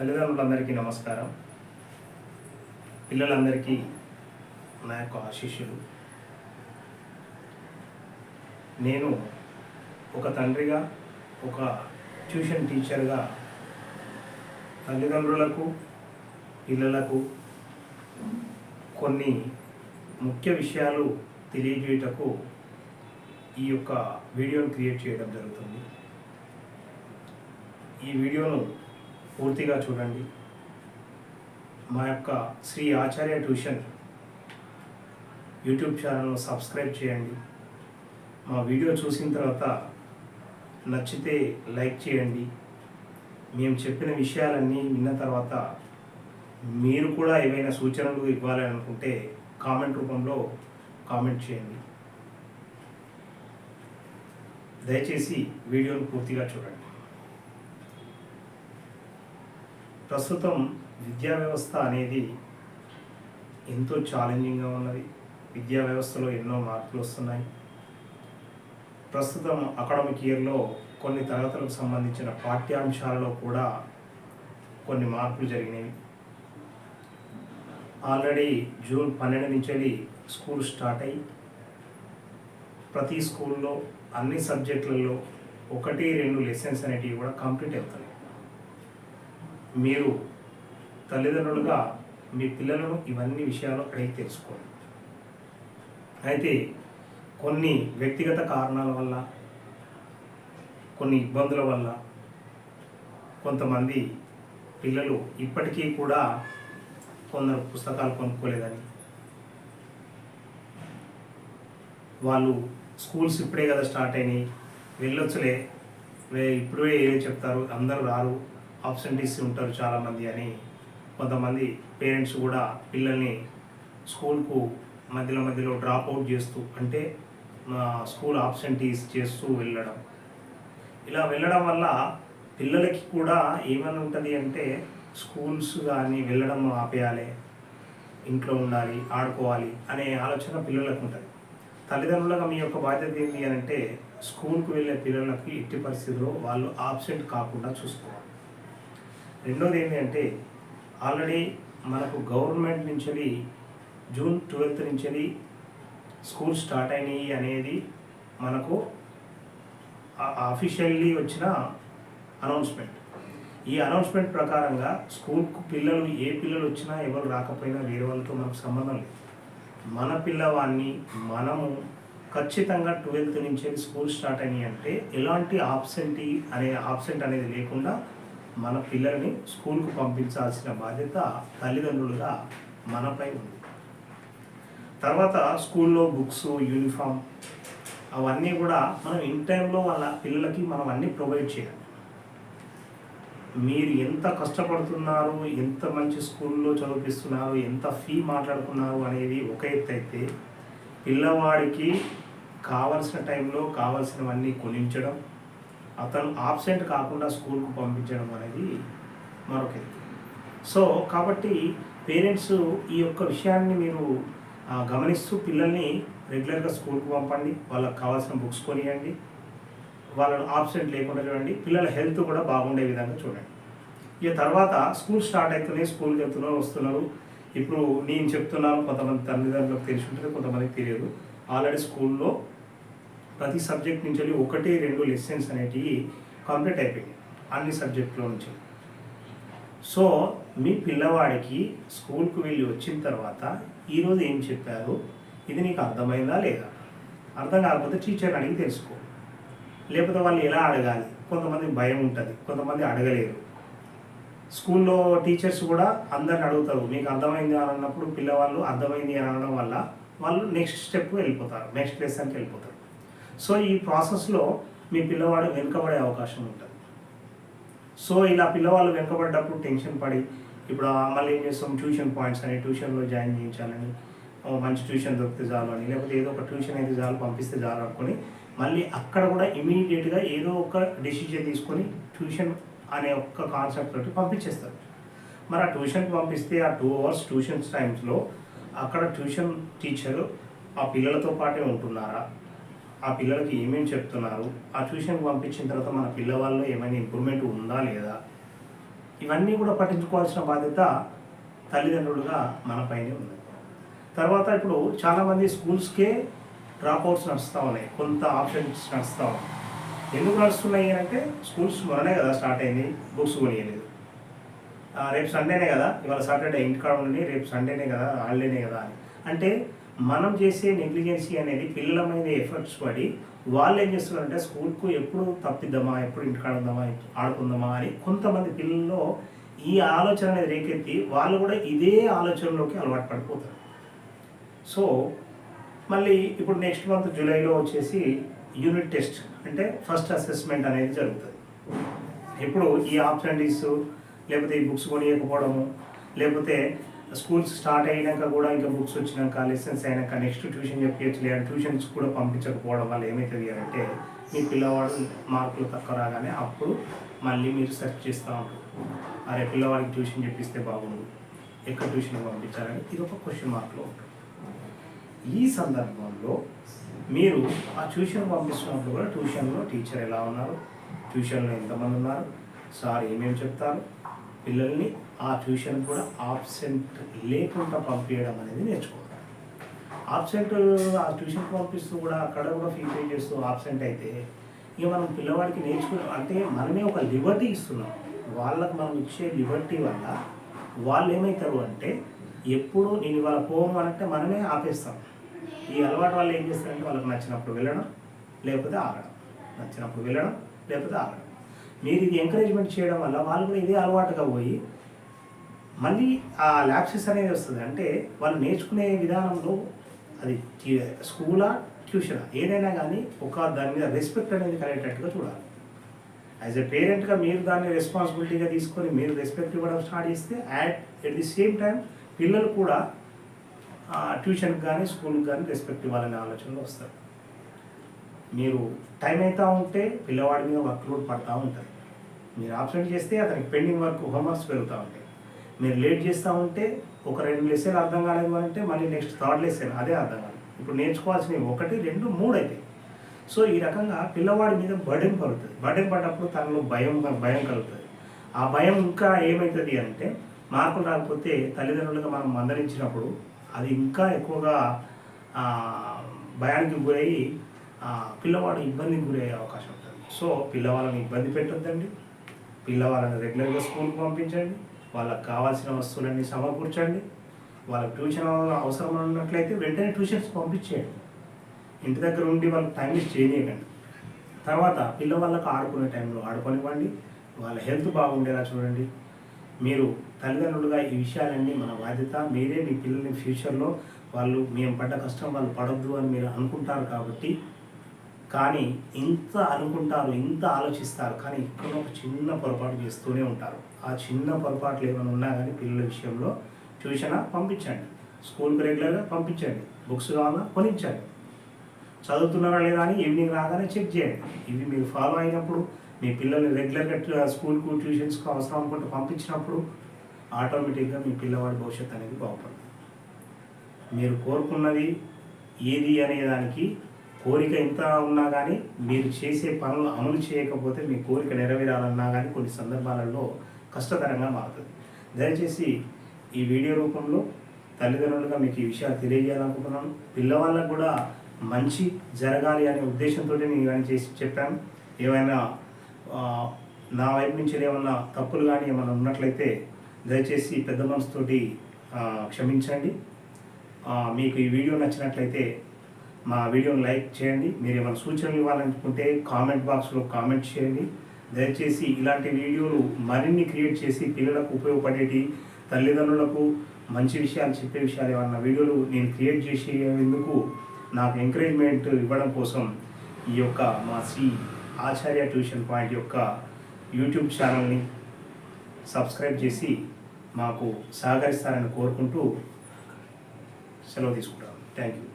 తల్లిదండ్రులందరికీ నమస్కారం. పిల్లలందరికీ నా యొక్క ఆశీస్సులు. నేను ఒక తండ్రిగా, ఒక ట్యూషన్ టీచర్గా తల్లిదండ్రులకు, పిల్లలకు కొన్ని ముఖ్య విషయాలు తెలియజేయటకు ఈ యొక్క వీడియోను క్రియేట్ చేయడం జరుగుతుంది. ఈ వీడియోను పూర్తిగా చూడండి. మా యొక్క శ్రీ ఆచార్య ట్యూషన్ యూట్యూబ్ ఛానల్ను సబ్స్క్రైబ్ చేయండి. మా వీడియో చూసిన తర్వాత నచ్చితే లైక్ చేయండి. మేము చెప్పిన విషయాలన్నీ విన్న తర్వాత మీరు కూడా ఏవైనా సూచనలు ఇవ్వాలని అనుకుంటే కామెంట్ రూపంలో కామెంట్ చేయండి. దయచేసి వీడియోను పూర్తిగా చూడండి. ప్రస్తుతం విద్యా వ్యవస్థ అనేది ఎంతో ఛాలెంజింగ్గా ఉన్నది. విద్యా వ్యవస్థలో ఎన్నో మార్పులు వస్తున్నాయి. ప్రస్తుతం అకాడమిక్ ఇయర్లో కొన్ని తరగతులకు సంబంధించిన పాఠ్యాంశాలలో కూడా కొన్ని మార్పులు జరిగినవి. ఆల్రెడీ జూన్ 12 నుంచి స్కూల్ స్టార్ట్ అయ్యి ప్రతి స్కూల్లో అన్ని సబ్జెక్టులలో 1-2 లెసన్స్ అనేటివి కూడా కంప్లీట్ అవుతాయి. మీరు తల్లిదండ్రులుగా మీ పిల్లలను ఇవన్నీ విషయాలు అడిగి తెలుసుకోండి. అయితే కొన్ని వ్యక్తిగత కారణాల వల్ల, కొన్ని ఇబ్బందుల వల్ల కొంతమంది పిల్లలు ఇప్పటికీ కూడా కొందరు పుస్తకాలు కొనుక్కోలేదని, వాళ్ళు స్కూల్స్ ఇప్పుడే కదా స్టార్ట్ అయినాయి, వెళ్ళొచ్చులే, ఇప్పుడే ఏం చెప్తారు, అందరూ రారు, ఆబ్సెంటీస్ ఉంటారు చాలామంది అని కొంతమంది పేరెంట్స్ కూడా పిల్లల్ని స్కూల్కు మధ్యలో డ్రాప్ అవుట్ చేస్తూ, అంటే స్కూల్ ఆబ్సెంటీస్ చేస్తూ వెళ్ళడం. ఇలా వెళ్ళడం వల్ల పిల్లలకి కూడా ఏమని ఉంటుంది అంటే స్కూల్స్ కానీ వెళ్ళడం ఆపేయాలి, ఇంట్లో ఉండాలి, ఆడుకోవాలి అనే ఆలోచన పిల్లలకు ఉంటుంది. తల్లిదండ్రులుగా మీ యొక్క బాధ్యత ఏంటి అని అంటే స్కూల్కు వెళ్ళే పిల్లలకి ఎట్టి పరిస్థితుల్లో వాళ్ళు ఆబ్సెంట్ కాకుండా చూసుకోవాలి. రెండోది ఏంటి అంటే ఆల్రెడీ మనకు గవర్నమెంట్ నుంచి జూన్ 12 నుంచి స్కూల్ స్టార్ట్ అయినాయి అనేది మనకు అఫీషియల్లీ వచ్చిన అనౌన్స్మెంట్. ఈ అనౌన్స్మెంట్ ప్రకారంగా స్కూల్కు ఏ పిల్లలు వచ్చినా ఎవరు రాకపోయినా వేరే వాళ్ళతో మనకు సంబంధం లేదు. మన పిల్లవాడిని మనము ఖచ్చితంగా 12th నుంచి స్కూల్ స్టార్ట్ అయినాయి అంటే ఎలాంటి ఆబ్సెంట్ అనేది లేకుండా మన పిల్లల్ని స్కూల్కు పంపించాల్సిన బాధ్యత తల్లిదండ్రులుగా మనపై ఉంది. తర్వాత స్కూల్లో బుక్స్, యూనిఫామ్ అవన్నీ కూడా మనం ఇన్ టైంలో వాళ్ళ పిల్లలకి మనం అన్నీ ప్రొవైడ్ చేయాలి. మీరు ఎంత కష్టపడుతున్నారు, ఎంత మంచి స్కూల్లో చదివిస్తున్నారు, ఎంత ఫీ మాట్లాడుతున్నారు అనేది ఒక ఎత్తు అయితే, పిల్లవాడికి కావలసిన టైంలో కావలసినవన్నీ కొనించడం, అతను ఆబ్సెంట్ కాకుండా స్కూల్కు పంపించడం అనేది మరొక ఎత్తు. సో కాబట్టి పేరెంట్స్ ఈ యొక్క విషయాన్ని మీరు గమనిస్తూ పిల్లల్ని రెగ్యులర్గా స్కూల్కు పంపండి. వాళ్ళకి కావాల్సిన బుక్స్ కొనియండి, వాళ్ళను ఆబ్సెంట్ లేకుండా చూడండి, పిల్లల హెల్త్ కూడా బాగుండే విధంగా చూడండి. ఇక తర్వాత స్కూల్ స్టార్ట్ అవుతున్నాయి, స్కూల్కి వస్తున్నారు. ఇప్పుడు నేను చెప్తున్నాను, కొంతమంది తల్లిదండ్రులకు తెలిసి ఉంటుంది, కొంతమందికి తెలియదు. ఆల్రెడీ స్కూల్లో ప్రతి సబ్జెక్ట్ నుంచి 1-2 లెసన్స్ అనేటివి కంప్లీట్ అయిపోయినాయి అన్ని సబ్జెక్టులో నుంచి. సో మీ పిల్లవాడికి స్కూల్కు వెళ్ళి వచ్చిన తర్వాత ఈరోజు ఏం చెప్పారు, ఇది నీకు అర్థమైందా లేదా, అర్థం కాకపోతే టీచర్ని అడిగి తెలుసుకో. లేకపోతే వాళ్ళు ఎలా అడగాలి, కొంతమంది భయం ఉంటుంది, కొంతమంది అడగలేరు. స్కూల్లో టీచర్స్ కూడా అందరిని అడుగుతారు, మీకు అర్థమైంది అని అన్నప్పుడు పిల్లవాళ్ళు అర్థమైంది అని అనడం వల్ల వాళ్ళు నెక్స్ట్ స్టెప్ వెళ్ళిపోతారు, నెక్స్ట్ లెసన్కి వెళ్ళిపోతారు. సో ఈ ప్రాసెస్లో మీ పిల్లవాడు వెనుకబడే అవకాశం ఉంటుంది. సో ఇలా పిల్లవాళ్ళు వెనుకబడ్డప్పుడు టెన్షన్ పడి ఇప్పుడు మళ్ళీ ఏం చేస్తాం, ట్యూషన్ పాయింట్స్ అని, ట్యూషన్లో జాయిన్ చేయించాలని, మంచి ట్యూషన్ దొరికితే చాలు అని, లేకపోతే ఏదో ఒక ట్యూషన్ అయితే చాలు, పంపిస్తే చాలు అనుకొని మళ్ళీ అక్కడ కూడా ఇమీడియట్గా ఏదో ఒక డెసిషన్ తీసుకొని ట్యూషన్ అనే ఒక్క కాన్సెప్ట్ తోటి పంపించేస్తారు. మరి ఆ ట్యూషన్కి పంపిస్తే ఆ 2 hours ట్యూషన్ టైమ్స్లో అక్కడ ట్యూషన్ టీచరు ఆ పిల్లలతో పాటే ఉంటున్నారా, ఆ పిల్లలకి ఏమేమి చెప్తున్నారు, ఆ ట్యూషన్కి పంపించిన తర్వాత మన పిల్లవాళ్ళలో ఏమైనా ఇంప్రూవ్మెంట్ ఉందా లేదా, ఇవన్నీ కూడా పట్టించుకోవాల్సిన బాధ్యత తల్లిదండ్రులుగా మనపైనే ఉంది. తర్వాత ఇప్పుడు చాలామంది స్కూల్స్కే డ్రాప్అవుట్స్ నడుస్తూ ఉన్నాయి, కొంత ఆప్షన్స్ నడుస్తూ ఉన్నాయి. ఎందుకు నడుస్తున్నాయి అంటే స్కూల్స్ మొన్ననే కదా స్టార్ట్ అయింది, బుక్స్ కొనియలేదు. రేపు సండేనే కదా, ఇవాళ సాటర్డే ఇంటికాడ ఉండి రేపు సండేనే కదా, హాలిడేనే కదా అని. అంటే మనం చేసే నెగ్లిజెన్సీ అనేది పిల్లల మీద ఎఫర్ట్స్ పడి వాళ్ళు ఏం చేస్తున్నారంటే స్కూల్కు ఎప్పుడు తప్పిద్దామా, ఎప్పుడు ఇంటికాడ ఉందామా, ఆడుకుందామా అని కొంతమంది పిల్లల్లో ఈ ఆలోచన అనేది రేకెత్తి వాళ్ళు కూడా ఇదే ఆలోచనలోకి అలవాటు పడిపోతారు. సో మళ్ళీ ఇప్పుడు నెక్స్ట్ మంత్ జూలైలో వచ్చేసి యూనిట్ టెస్ట్ అంటే ఫస్ట్ అసెస్మెంట్ అనేది జరుగుతుంది. ఇప్పుడు ఈ ఆప్షనరీస్ లేకపోతే ఈ బుక్స్ కొనియకపోవడము, లేకపోతే స్కూల్స్ స్టార్ట్ అయినాక కూడా ఇంకా బుక్స్ వచ్చినాక లెసన్స్ అయినాక నెక్స్ట్ ట్యూషన్ చెప్పచ్చు, లేదా ట్యూషన్స్ కూడా పంపించకపోవడం వల్ల ఏమవుతుంది అంటే మీ పిల్లవాడు మార్కులు తక్కువ రాగానే అప్పుడు మళ్ళీ మీరు సెర్చ్ చేస్తూ ఉంటారు, అరే పిల్లవాడికి ట్యూషన్ చెప్పిస్తే బాగుండు, ఎక్కడ ట్యూషన్ పంపించాలని ఇది ఒక క్వశ్చన్ మార్క్లో ఉంటుంది. ఈ సందర్భంలో మీరు ఆ ట్యూషన్ పంపిస్తున్నప్పుడు కూడా ట్యూషన్లో టీచర్ ఎలా ఉన్నారు, ట్యూషన్లో ఎంతమంది ఉన్నారు, సార్ ఏమేమి చెప్తారు, పిల్లల్ని ఆ ట్యూషన్ కూడా ఆబ్సెంట్ లేకుండా పంపించడం అనేది నేర్చుకోవాలి. ఆబ్సెంట్ ఆ ట్యూషన్కి పంపిస్తూ కూడా అక్కడ కూడా ఫీ పే చేస్తూ ఆబ్సెంట్ అయితే ఇక మనం పిల్లవాడికి అంటే మనమే ఒక లిబర్టీ ఇస్తున్నాం. వాళ్ళకు మనం ఇచ్చే లిబర్టీ వల్ల వాళ్ళు ఏమవుతారు అంటే ఎప్పుడు నేను ఇవాళ పోను అంటే మనమే ఆపేస్తాం. ఈ అలవాటు వాళ్ళు ఏం చేస్తారంటే వాళ్ళకి నచ్చినప్పుడు వెళ్ళడం లేకపోతే ఆగడం, నచ్చినప్పుడు వెళ్ళడం లేకపోతే ఆగడం. మీరు ఇది ఎంకరేజ్మెంట్ చేయడం వల్ల వాళ్ళు కూడా ఇదే అలవాటుగా పోయి మళ్ళీ ఆ ల్యాప్సెస్ అనేది వస్తుంది. అంటే వాళ్ళు నేర్చుకునే విధానంలో అది స్కూలా ట్యూషనా ఏదైనా కానీ ఒక దాని మీద రెస్పెక్ట్ అనేది కలిగేటట్టుగా చూడాలి. యాజ్ ఎ పేరెంట్గా మీరు దాన్ని రెస్పాన్సిబిలిటీగా తీసుకొని మీరు రెస్పెక్ట్ ఇవ్వడం స్టార్ట్ చేస్తే ఎట్ ది సేమ్ టైం పిల్లలు కూడా ట్యూషన్కి కానీ స్కూల్కి కానీ రెస్పెక్ట్ ఇవ్వాలనే ఆలోచనలో వస్తారు. మీరు టైం అవుతూ ఉంటే పిల్లవాడి మీద వర్క్ లోడ్ పడుతూ ఉంటుంది. మీరు ఆబ్సెంట్ చేస్తే అతనికి పెండింగ్ వర్క్ హోంవర్క్స్ పెరుగుతూ ఉంటాయి. మీరు లేట్ చేస్తూ ఉంటే ఒక 2 లెసన్లు అర్థం కాలేదు అంటే మళ్ళీ నెక్స్ట్ 3rd లెసన్ అదే అర్థం కాదు. ఇప్పుడు నేర్చుకోవాల్సినవి 1, 2, 3 అవుతాయి. సో ఈ రకంగా పిల్లవాడి మీద బర్డెన్ పడుతుంది. బర్డెన్ పడ్డప్పుడు తనలో భయం కలుగుతుంది. ఆ భయం ఇంకా ఏమవుతుంది అంటే మార్కులు రాకపోతే తల్లిదండ్రులుగా మనం మందలించినప్పుడు అది ఇంకా ఎక్కువగా భయానికి గురయ్యి పిల్లవాడు ఇబ్బందికి గురయ్యే అవకాశం ఉంటుంది. సో పిల్లవాళ్ళని ఇబ్బంది పెట్టొద్దండి. పిల్లవాళ్ళని రెగ్యులర్గా స్కూల్కి పంపించండి. వాళ్ళకి కావాల్సిన వస్తువులన్నీ సమకూర్చండి. వాళ్ళకి ట్యూషన్ అవసరం ఉన్నట్లయితే వెంటనే ట్యూషన్స్ పంపించేయండి. ఇంటి దగ్గర ఉండి వాళ్ళకి టైం వేస్ట్ చేయనీయకండి. తర్వాత పిల్లవాళ్ళకి ఆడుకునే టైంలో ఆడుకోనివ్వండి. వాళ్ళ హెల్త్ బాగుండేలా చూడండి. మీరు తల్లిదండ్రులుగా ఈ విషయాలన్నీ మన బాధ్యత. మీరే మీ పిల్లల్ని ఫ్యూచర్లో వాళ్ళు మేము పడ్డ కష్టం వాళ్ళు పడొద్దు అని మీరు అనుకుంటారు కాబట్టి, కానీ ఇంత అనుకుంటారు, ఇంత ఆలోచిస్తారు, కానీ ఇక్కడ ఒక చిన్న పొరపాటు చేస్తూనే ఉంటారు. ఆ చిన్న పొరపాట్లు ఏమైనా ఉన్నా కానీ పిల్లల విషయంలో ట్యూషన్ పంపించండి, స్కూల్కి రెగ్యులర్గా పంపించండి, బుక్స్ కావాలా కొనించండి, చదువుతున్నారా లేదా అని ఈవినింగ్ రాగానే చెక్ చేయండి. ఇవి మీరు ఫాలో అయినప్పుడు మీ పిల్లల్ని రెగ్యులర్గా స్కూల్కు ట్యూషన్స్కి అవసరం అనుకుంటూ పంపించినప్పుడు ఆటోమేటిక్గా మీ పిల్లవాడి భవిష్యత్తు అనేది బాగుపడుతుంది. మీరు కోరుకున్నది ఏది అనే దానికి కోరిక ఎంత ఉన్నా కానీ మీరు చేసే పనులు అమలు చేయకపోతే మీ కోరిక నెరవేరాలన్నా కానీ కొన్ని సందర్భాలలో కష్టతరంగా మారుతుంది. దయచేసి ఈ వీడియో రూపంలో తల్లిదండ్రులుగా మీకు ఈ విషయాలు తెలియజేయాలనుకుంటున్నాను. పిల్లవాళ్ళకు కూడా మంచి జరగాలి అనే ఉద్దేశంతో నేను ఇవన్నీ చేసి చెప్పాను. ఏమైనా నా వైపు నుంచి ఏమన్నా తప్పులు కానీ ఏమైనా ఉన్నట్లయితే దయచేసి పెద్ద మనసుతోటి క్షమించండి. మీకు ఈ వీడియో నచ్చినట్లయితే మా వీడియోని లైక్ చేయండి. మీరు ఏమైనా సూచనలు ఇవ్వాలనుకుంటే కామెంట్ బాక్స్లో కామెంట్ చేయండి. దయచేసి ఇలాంటి వీడియోలు మరిన్ని క్రియేట్ చేసి పిల్లలకు ఉపయోగపడేటి, తల్లిదండ్రులకు మంచి విషయాలు చెప్పే విషయాలు ఏమన్నా వీడియోలు నేను క్రియేట్ చేసేందుకు నాకు ఎంకరేజ్మెంట్ ఇవ్వడం కోసం ఈ యొక్క మా శ్రీ ఆచార్య ట్యూషన్ పాయింట్ యొక్క యూట్యూబ్ ఛానల్ని సబ్స్క్రైబ్ చేసి మాకు సహకరిస్తారని కోరుకుంటూ సెలవు తీసుకుంటాను. Thank you.